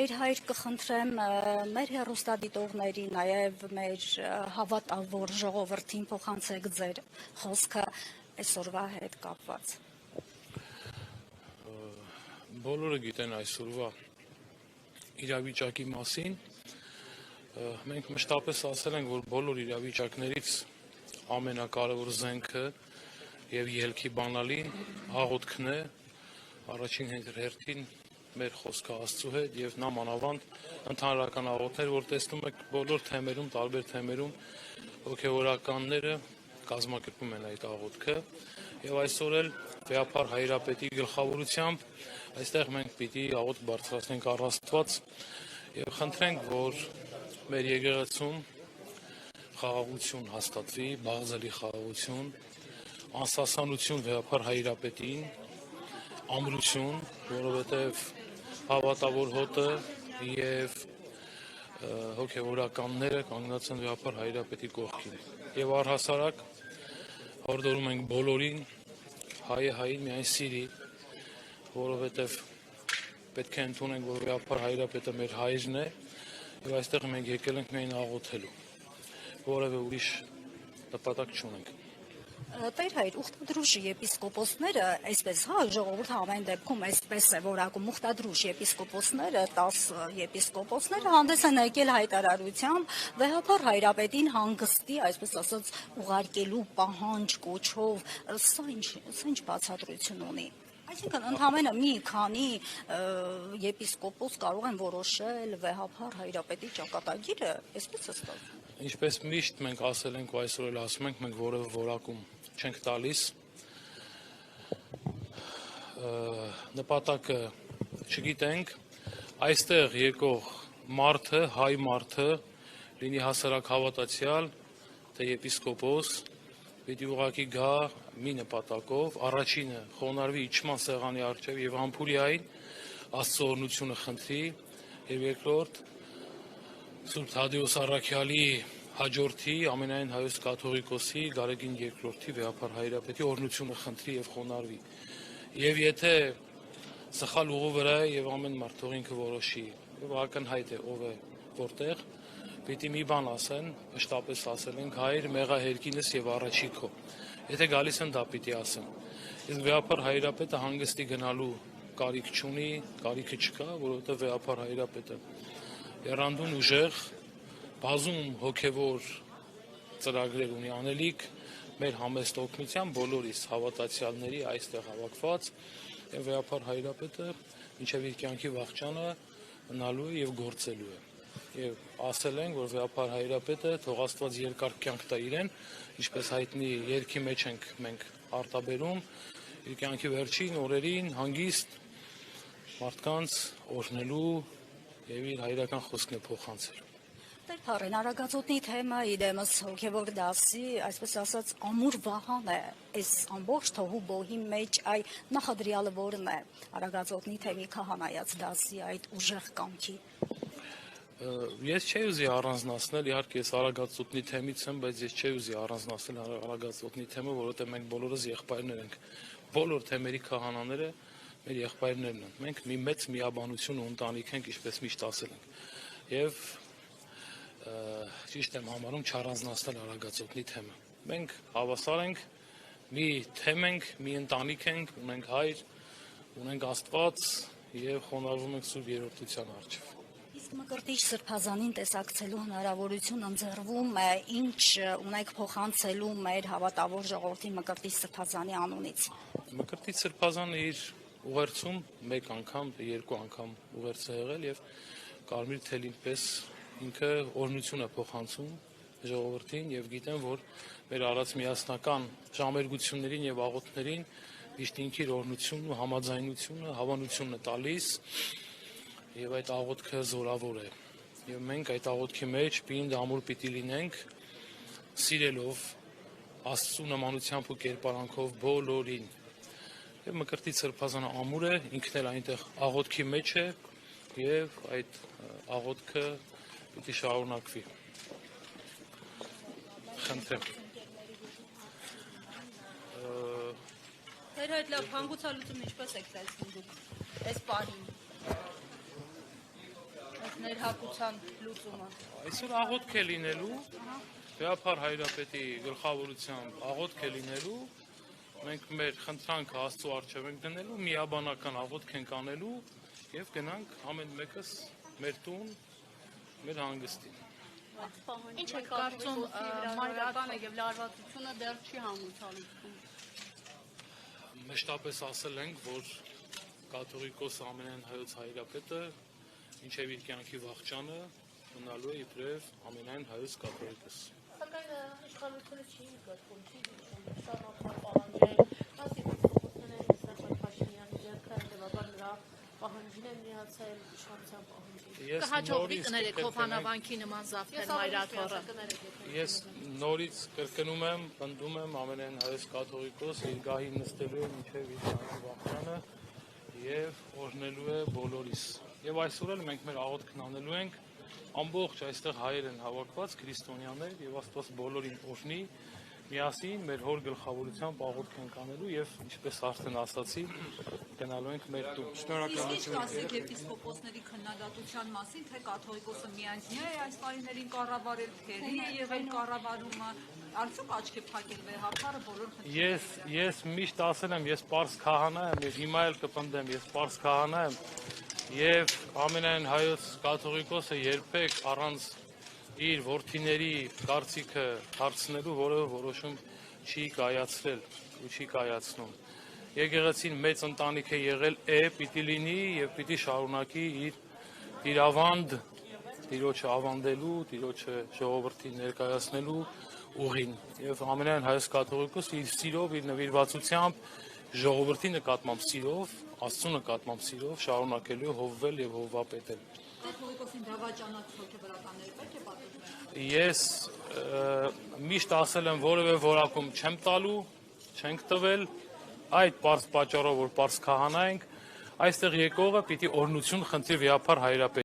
Տեր հայր կխնդրեմ մեր հեռուստադիտողների, նաև մեր հավատավոր ժողովրդին փոխանցեք ձեր խոսքը այսօրվա հետ կապված։ Բոլորը գիտեն այսօրվա իրավիճակի մասին, մենք մշտապես ասել ենք, որ բոլոր իրավիճակներից ամենակարևոր զենքը եւ ելքի բանալին աղոթքն է, առաջին հերթին մեր խոսքը Աստծո հետ եւ նա մանավանդ ընդհանրական աղոթներ, որ տեսնում եք բոլոր թեմերում, տարբեր թեմերում հոգեվորականները կազմակերպում են այդ աղոթքը եւ այսօր էլ Վեհափար Հայրապետի գլխավորությամբ այստեղ մենք պիտի աղոթք բարձրացնենք առ Աստված եւ խնդրենք, որ մեր եկեղեցում խաղաղություն հաստատվի, բաղձալի խաղաղություն, անսասանություն Վեհափար Հայրապետին, ամրություն, որովհետև հավատավոր հոտը եւ հոգեվորականները կանգնած են Վեհափար Հայրապետի կողքին։ Եվ առհասարակ հորդորում ենք բոլորին հայը հային միայն սիրի, որովհետև պետք է ընդունենք, որ Վեհափար Հայրապետը մեր հայրն է եւ այստեղ մենք եկել ենք միայն աղոթելու, որևէ ուրիշ նպատակ չունենք։ Տեր հայր, ուխտադրուժ եպիսկոպոսները, այսպես ժողովուրդը ամեն դեպքում այսպես է որակում, ուխտադրուժ եպիսկոպոսները, 10 եպիսկոպոսները հանդես են եկել հայտարարությամբ Վեհափար Հայրապետին հանգստի, այսպես ասած, ուղարկելու պահանջ կոչով, սա ինչ բացատրություն ունի։ Այսինքն ընդհանրապես մի քանի եպիսկոպոս կարող են որոշել Վեհափար Հայրապետի ճակատագիրը, այսպես է ստացվում։ Ինչպես միշտ մենք ասել ենք ու այսօր էլ ասում ենք, մենք որևէ որակում չենք տալիս, նպատակը չգիտենք, այստեղ եկող մարդը, հայ մարդը, լինի հասարակ հավատացյալ, թե եպիսկոպոս, պիտի ուղղակի գա մի նպատակով, առաջինը խոնարհվի իջման սեղանի առջև եւ համբուրիային Աստծո օրհնությունը խնդրի, եւ երկրորդ Սուրբ Թադեոս Առաքյալի հաջորդի ամենայն հայոց կաթողիկոսի Գարեգին II Վեհափար Հայրապետի օրհնությունը խնդրի եւ խոնարհվի։ Եվ եթե սխալ ուղու վրա է եւ ամեն մարդ թող ինքը որոշի, եւ ակնհայտ է ով է որտեղ, պիտի մի բան ասեն, մշտապես ասել ենք հայր մեղահերկինս եւ առաջիքո։ Եթե գալիս են դա պիտի ասեն։ Իսկ Վեհափար Հայրապետը հանգստի գնալու կարիք չունի, կարիքը չկա, որովհետեւ Վեհափար Հայրապետը եռանդուն ուժեղ, բազում հոգևոր ծրագրեր ունի անելիք մեր համեստ օգնությամբ բոլորիս հավատացյալների այստեղ հավաքված եւ Վեհափար Հայրապետը մինչեւ իր կյանքի վախճանը մնալու է եւ գործելու է։ Եվ ասել են, որ Վեհափար Հայրապետը թող Աստված երկար կյանք տա իրեն, ինչպես հայտնի երգի մեջ ենք մենք արտաբերում, իր կյանքի վերջին օրերին հանգիստ մարդկանց օրհնելու եւ իր հայրական խոսքն է փոխանցել։ Տեր Փարեն, Արագածոտնի թեմը իդեմս հոգևոր դասի, այսպես ասած, ամուր վահան է, այս ամբողջ թողու բոհի մեջ այ նախադրյալը որն է Արագածոտնի թեմի քահանայած դասի այդ ուժեղ կամքի։ Ես չէի ուզի առանձնացնել, իհարկե ես Արագածոտնի թեմից եմ, բայց ես չէի ուզի առանձնացնել Արագածոտնի թեմը, որովհետեւ մենք բոլորս եղբայրներ ենք։ Բոլոր թեմերի քահանաները մեր եղբայրներն են։ Մենք մի մեծ միաբանություն ու ընտանիք ենք, ինչպես միշտ ասել ենք։ Եվ ճիշտ եմ համարում չառանձնացնել Արագածոտնի թեմը։ Մենք հավասար ենք, մի թեմ ենք, մի ընտանիք ենք, ունենք հայր, ունենք Աստված եւ խոնարհվում ենք Սուրբ Երրորդության առջև։ Իսկ Մկրտիչ Սրբազանին տեսակցելու հնարավորություն ընձեռվում է, ինչ ունեք փոխանցելու մեր հավատավոր ժողովրդի Մկրտիչ Սրբազանի անունից։ Մկրտիչ Սրբազանը իր ուղերձում մեկ անգամ, երկու անգամ ուղերձ է եղել եւ կարմիր թելին պես ինքը օրհնություն է փոխանցում ժողովրդին եւ գիտեմ, որ մեր առած միասնական ժամերգություններին եւ աղոթքներին միշտ ինքի օրհնությունն ու համաձայնությունը, հավանությունն է տալիս եւ այդ աղոթքը զորավոր է։ Եվ մենք այդ աղոթքի մեջ պինդ ամուր պիտի լինենք, սիրելով Աստծո նմանությամբ ու կերպարանքով բոլորին։ Եվ Մկրտիչ Սրբազանը ամուր է, ինքն էլ այնտեղ աղոթքի մեջ է եւ այդ աղոթքը պիտի շարունակվի։ Խնդրեմ։ Տեր հետ լավ հանգուցալուծում ինչպես եք տեսնում դուք այս պահին։ ներհակության լուծումը։ Այսօր աղոթք է լինելու, Վեհափար Հայրապետի գլխավորությամբ աղոթք է լինելու, մենք մեր խնդրանքը Աստծո առջև ենք դնելու, միաբանական աղոթք ենք անելու եւ գնանք ամեն մեկս մեր տուն, մեր հանգստին։ Ինչ եք կարծում մայրականը եւ լարվածությունը դեռ չի համուցալուծվում։ Մշտապես ասել ենք, որ կաթողիկոս ամենայն հայոց հայրապետը ինչեւ իր կյանքի վաղճանը մնալու է իբրև ամենայն հայոց կաթողիկոս։ Սակայն իշխանությունը չի գտնում, չի դիտում, շարունակող պահանջել, պահանջին են միացել իշխանության պահանջին։ Կհաջողվի կներեք Հովհաննավանքի նման զավթեր մայրաթոռը։ Ես նորից կրկնում եմ, պնդում եմ ամենայն հայոց կաթողիկոս իր գահին նստելու է մինչև իր կյանքի վախճանը եւ օրհնելու է բոլորիս։ Եվ այսօր էլ մենք մեր աղոթքն անելու ենք ամբողջ այստեղ հայեր են հավաքված քրիստոնյաներ եւ Աստված բոլորին օրհնի միասին մեր հոր գլխավորությամբ աղոթք ենք անելու եւ ինչպես արդեն ասացի գնալու ենք մեր տուն։ Շնորհակալություն եպիսկոպոսների քննադատության մասին, թե կաթողիկոսը միանձնյա է այս տարիներին կառավարել, թերի է եղել կառավարումը, արդյոք աչք է փակել Վեհափարը բոլոր խնդիրների։ Ես միշտ ասել եմ, ես պարզ քահանա եմ եւ հիմա էլ կպնդեմ, ես պարզ քահանա եմ եւ ամենայն հայոց կաթողիկոսը երբեք առանց իր որդիների կարծիքը հարցնելու որևէ որոշում չի կայացրել ու չի կայացնում։ Եկեղեցին մեծ ընտանիք է եղել պիտի լինի եւ պիտի շարունակի իր իրավանդ Տիրոջը ավանդելու, Տիրոջը ժողովրդին ներկայացնելու ուղին։ Եվ ամենայն հայոց կաթողիկոսը իր սիրով, իր նվիրվածությամբ ժողովրդի նկատմամբ սիրով, Աստծո նկատմամբ սիրով շարունակելու հովվել եւ հովվապետել։ Կաթողիկոսին դավաճանած հոգեբանականները պետք է պատժվեն։ Ես միշտ ասել եմ որևէ որակում չեմ տալու, չենք տվել, այդ պարզ պատճառով որ պարզ քահանա ենք, այստեղ եկողը պիտի օրհնություն խնդրի Վեհափար Հայրապետից։